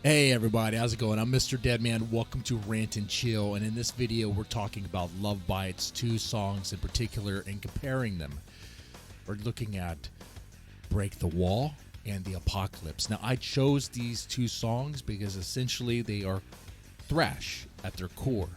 Hey everybody, how's it going? I'm Mr. Deadman. Welcome to Rant and Chill, and in this video we're talking about Love Bites, two songs in particular, and comparing them. We're looking at Break the Wall and The Apocalypse. Now I chose these two songs because essentially they are thrash at their core,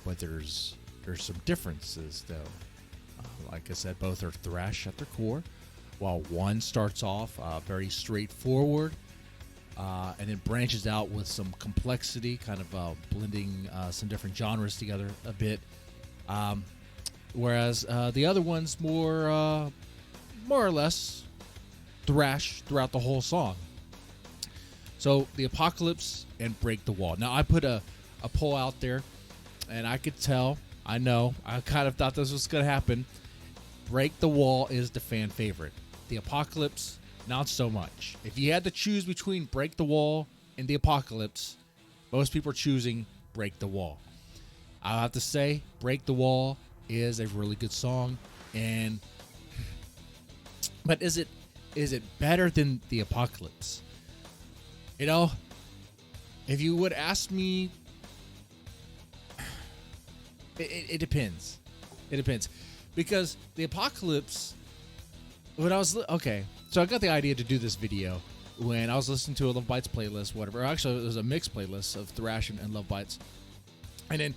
but there's some differences though. Like I said, both are thrash at their core, while one starts off very straightforward and then branches out with some complexity, kind of blending some different genres together a bit. Whereas the other one's more or less thrash throughout the whole song. So The Apocalypse and Break the Wall. Now I put a poll out there, and I could tell, I kind of thought this was going to happen. Break the Wall is the fan favorite. The Apocalypse, not so much. If you had to choose between Break the Wall and The Apocalypse, most people are choosing Break the Wall. I'll have to say, Break the Wall is a really good song, but is it better than The Apocalypse? You know, if you would ask me, it depends. It depends. Because The Apocalypse, when I was so I got the idea to do this video when I was listening to a Love Bites playlist, whatever. Actually, it was a mixed playlist of thrash and Love Bites, and then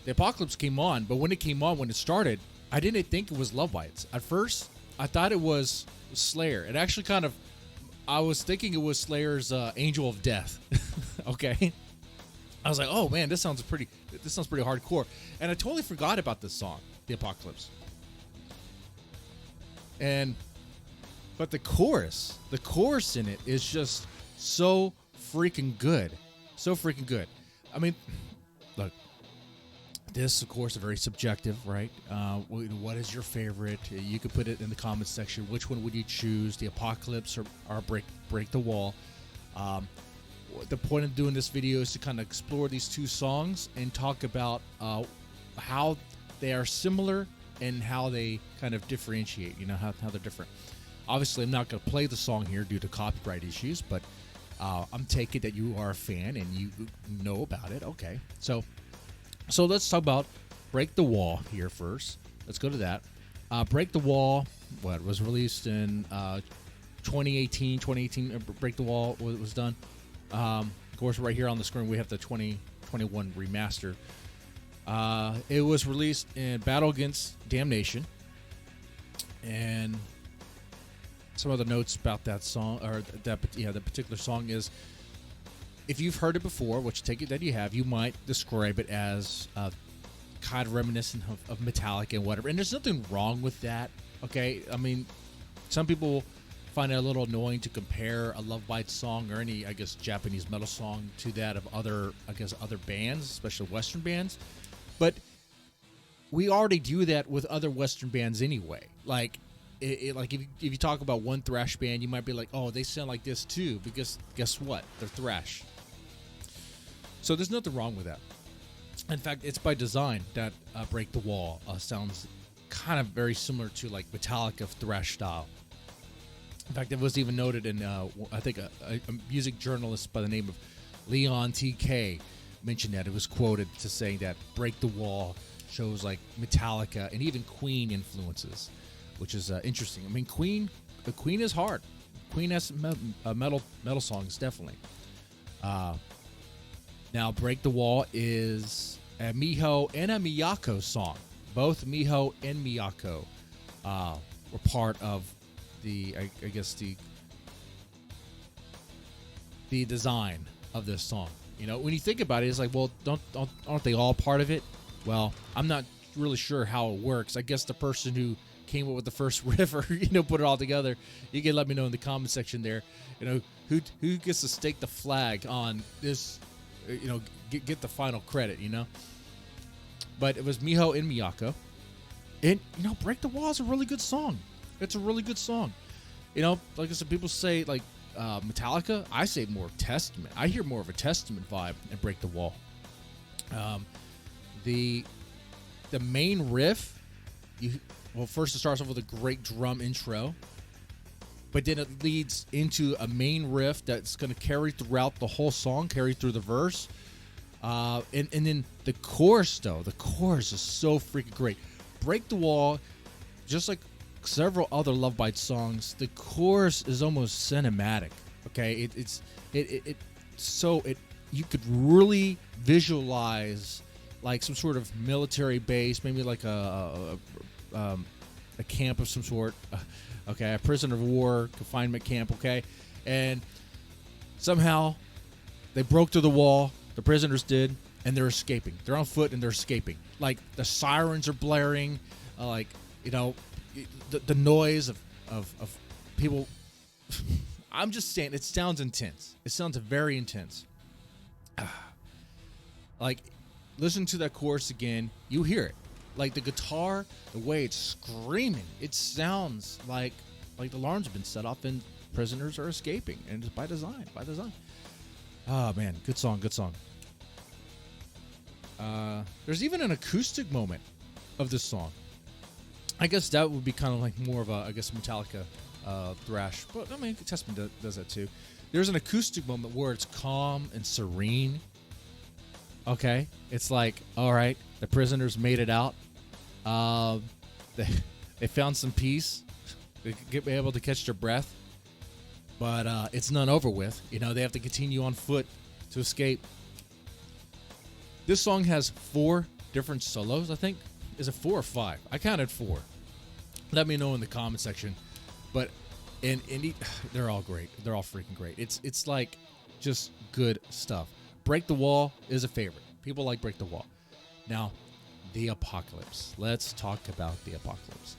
The Apocalypse came on. But when it started, I didn't think it was Love Bites. At first, I thought it was Slayer. It actually I was thinking it was Slayer's Angel of Death. Okay, I was like, oh man, this sounds pretty hardcore, and I totally forgot about this song, The Apocalypse. But the chorus in it is just so freaking good. So freaking good. I mean, look, this, of course, is very subjective, right? What is your favorite? You could put it in the comments section. Which one would you choose, The Apocalypse or Break the Wall? The point of doing this video is to kind of explore these two songs and talk about how they are similar and how they kind of differentiate, how they're different. Obviously, I'm not going to play the song here due to copyright issues, but I'm taking that you are a fan and you know about it. Okay, so let's talk about Break the Wall here first. Let's go to that. Break the Wall, was released in 2018. Break the Wall was done. Of course, right here on the screen, we have the 2021 remaster. It was released in Battle Against Damnation. And some other notes about that song, or the particular song is, if you've heard it before, which take it that you have, you might describe it as kind of reminiscent of Metallica and whatever. And there's nothing wrong with that, okay? I mean, some people find it a little annoying to compare a Love Bites song or any, Japanese metal song to that of other bands, especially Western bands. But we already do that with other Western bands anyway. Like, if you talk about one thrash band, you might be like, oh, they sound like this too, because guess what? They're thrash. So there's nothing wrong with that. In fact, it's by design that Break the Wall sounds kind of very similar to like Metallica thrash style. In fact, it was even noted in, I think, a music journalist by the name of Leon TK mentioned that. It was quoted to saying that Break the Wall shows like Metallica and even Queen influences, which is interesting. I mean, Queen is hard. Queen has metal songs, definitely. Now, Break the Wall is a Miho and a Miyako song. Both Miho and Miyako were part of the design of this song. When you think about it, it's like, well, aren't they all part of it? Well, I'm not really sure how it works. I guess the person who came up with the first riff or put it all together, you can let me know in the comment section there. Who gets to stake the flag on this? Get the final credit. But it was Miho and Miyako, and Break the Wall is a really good song. It's a really good song. Like I said, people say like Metallica. I say more Testament. I hear more of a Testament vibe in Break the Wall. The main riff, first it starts off with a great drum intro, but then it leads into a main riff that's going to carry throughout the whole song, carry through the verse. And then the chorus, though, the chorus is so freaking great. Break the Wall, just like several other Love Bites songs, the chorus is almost cinematic. Okay, you could really visualize like some sort of military base, maybe like a camp of some sort. Okay, a prisoner of war confinement camp. Okay, and somehow they broke through the wall. The prisoners did, and they're escaping. They're on foot and they're escaping. Like the sirens are blaring. The noise of people. I'm just saying, it sounds intense. It sounds very intense. Like, listen to that chorus again. You hear it. Like the guitar, the way it's screaming, it sounds like the alarms have been set off and prisoners are escaping, and it's by design. Oh man, good song. There's even an acoustic moment of this song. I guess that would be kind of like more of a, Metallica thrash, but I mean, Testament does that too. There's an acoustic moment where it's calm and serene. Okay, it's like, all right, the prisoners made it out. They found some peace. They could be able to catch their breath, but it's not over with. They have to continue on foot to escape. This song has 4 different solos, I think. Is it 4 or 5? I counted 4. Let me know in the comment section. But they're all great. They're all freaking great. It's like just good stuff. Break the Wall is a favorite. People like Break the Wall. Now, The Apocalypse. Let's talk about The Apocalypse.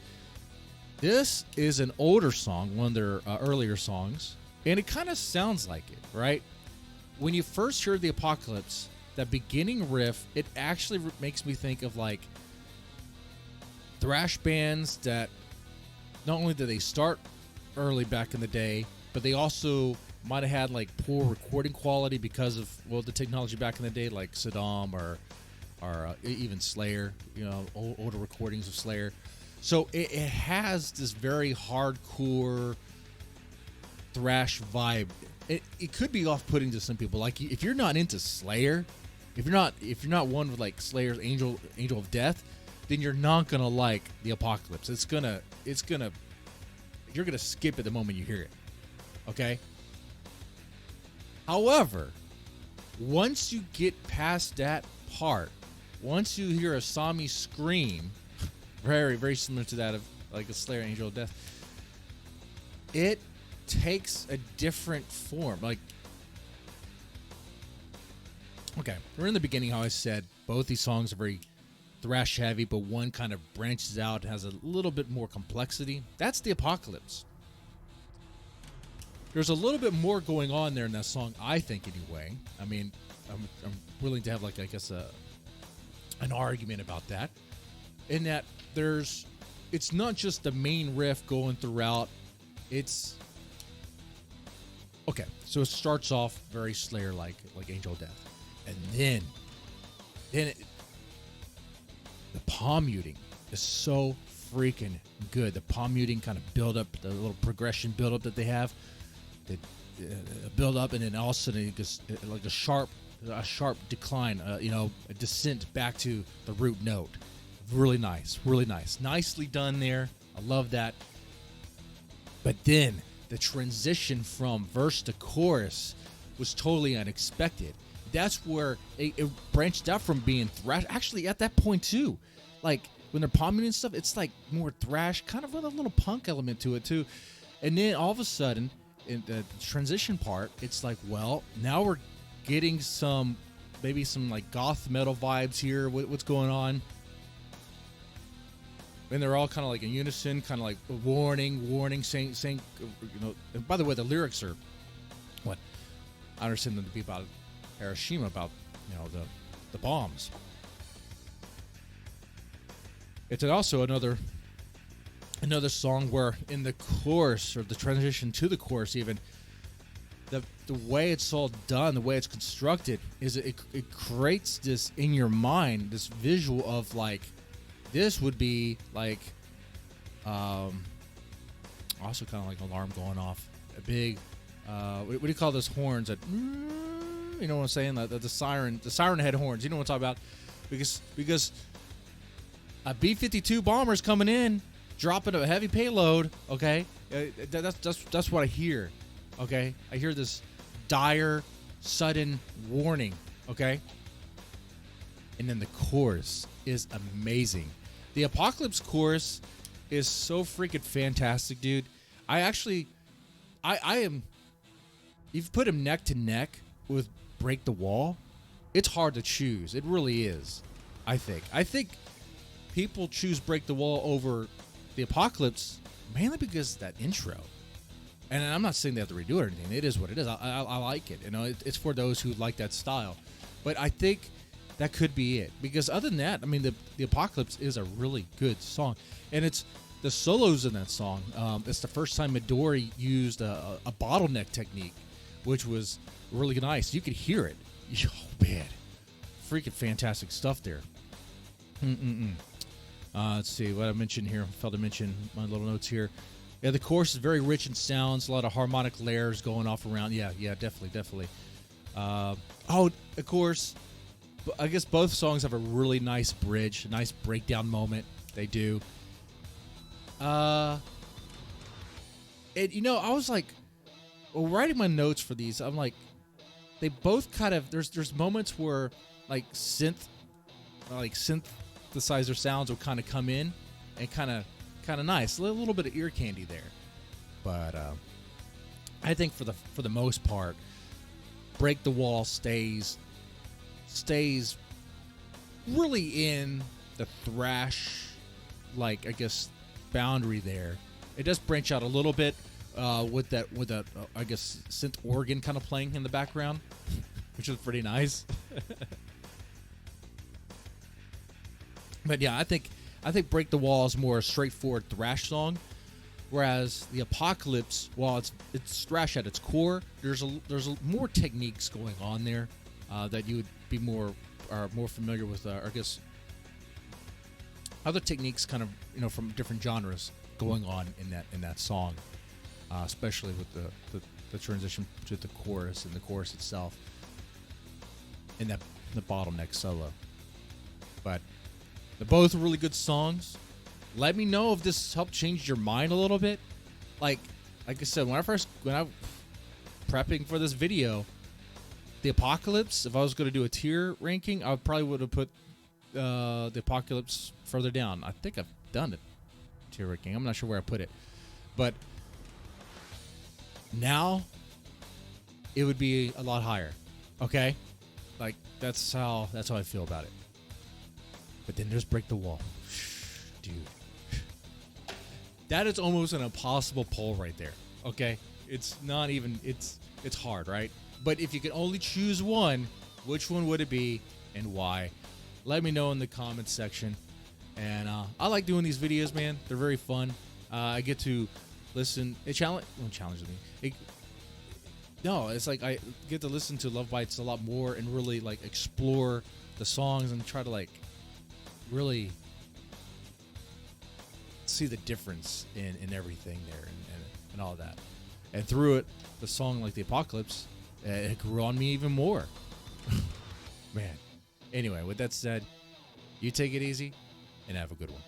This is an older song, one of their earlier songs, and it kind of sounds like it, right? When you first hear The Apocalypse, that beginning riff, it actually makes me think of like thrash bands that not only did they start early back in the day, but they also might have had like poor recording quality because of the technology back in the day, like Saddam or even Slayer, older recordings of Slayer. So it has this very hardcore thrash vibe. It could be off-putting to some people. Like if you're not into Slayer, if you're not one with like Slayer's Angel of Death, then you're not gonna like The Apocalypse. You're gonna skip it the moment you hear it. Okay. However, once you get past that part, once you hear a Sami scream, very, very similar to that of like a Slayer Angel of Death, it takes a different form. Like, okay, we're in the beginning how I said both these songs are very thrash heavy, but one kind of branches out and has a little bit more complexity. That's The Apocalypse. There's a little bit more going on there in that song, I think, anyway. I mean, I'm willing to have, like, I guess, an argument about that. In that it's not just the main riff going throughout. It's okay. So it starts off very Slayer-like, like Angel of Death, and then the palm muting is so freaking good. The palm muting kind of build up, the little progression build up that they have. Build up, and then all of a sudden it goes like a sharp decline, a descent back to the root note. Really nice, nicely done there. I love that. But then the transition from verse to chorus was totally unexpected. That's where it branched out from being thrash. Actually, at that point too, like when they're palming and stuff, it's like more thrash, kind of with a little punk element to it too. And then all of a sudden, in the transition part, it's like, well, now we're getting maybe some like goth metal vibes here. What's going on? And they're all kind of like in unison, kind of like warning, saying. And by the way, the lyrics are what I understand them to be about Hiroshima, about the bombs. It's also another song where in the chorus, or the transition to the chorus even, the way it's all done, the way it's constructed, is it creates this in your mind, this visual of like, this would be like Also kind of like an alarm going off. A big, what do you call those horns? That, you know what I'm saying? The siren head horns. You know what I'm talking about? Because a B-52 bomber's coming in, dropping a heavy payload. Okay, that's what I hear. Okay, I hear this dire, sudden warning. Okay, and then the chorus is amazing. The Apocalypse chorus is so freaking fantastic, dude. I am. You've put him neck to neck with Break the Wall. It's hard to choose. It really is. I think people choose Break the Wall over the Apocalypse mainly because of that intro. And I'm not saying they have to redo it or anything. It is what it is. I like it. You know, it's for those who like that style. But I think that could be it. Because other than that, I mean, the Apocalypse is a really good song. And it's the solos in that song. It's the first time Midori used a bottleneck technique, which was really nice. You could hear it. Oh, man. Freaking fantastic stuff there. Let's see what I mentioned here. I failed to mention my little notes here. Yeah, the chorus is very rich in sounds. A lot of harmonic layers going off around. Yeah, definitely. Of course, I guess both songs have a really nice bridge, a nice breakdown moment. They do. And you know, I was like, writing my notes for these. I'm like, they both kind of there's moments where like synthesizer sounds will kind of come in and kind of nice, a little bit of ear candy there. But I think for the most part, Break the Wall stays really in the thrash, like, I guess, boundary there. It does branch out a little bit with that I guess synth organ kind of playing in the background, which is pretty nice. But yeah, I think Break the Wall is more a straightforward thrash song, whereas the Apocalypse, while it's thrash at its core, there's more techniques going on there that you would be more familiar with. I guess other techniques, kind of, you know, from different genres going on in that song, especially with the transition to the chorus and the chorus itself, and the bottleneck solo. But they're both really good songs. Let me know if this helped change your mind a little bit. Like I said, when I prepping for this video, the Apocalypse, if I was going to do a tier ranking, I probably would have put the Apocalypse further down. I think I've done it tier ranking. I'm not sure where I put it, but now it would be a lot higher. Okay, like that's how I feel about it. But then there's Break the Wall. Dude. That is almost an impossible poll right there. Okay? It's not even, it's hard, right? But if you could only choose one, which one would it be and why? Let me know in the comments section. And I like doing these videos, man. They're very fun. I get to listen. It challenges me. It's like I get to listen to Love Bites a lot more and really like explore the songs and try to like really see the difference in everything there and all that. And through it, the song like the Apocalypse, it grew on me even more. Man. Anyway, with that said, you take it easy and have a good one.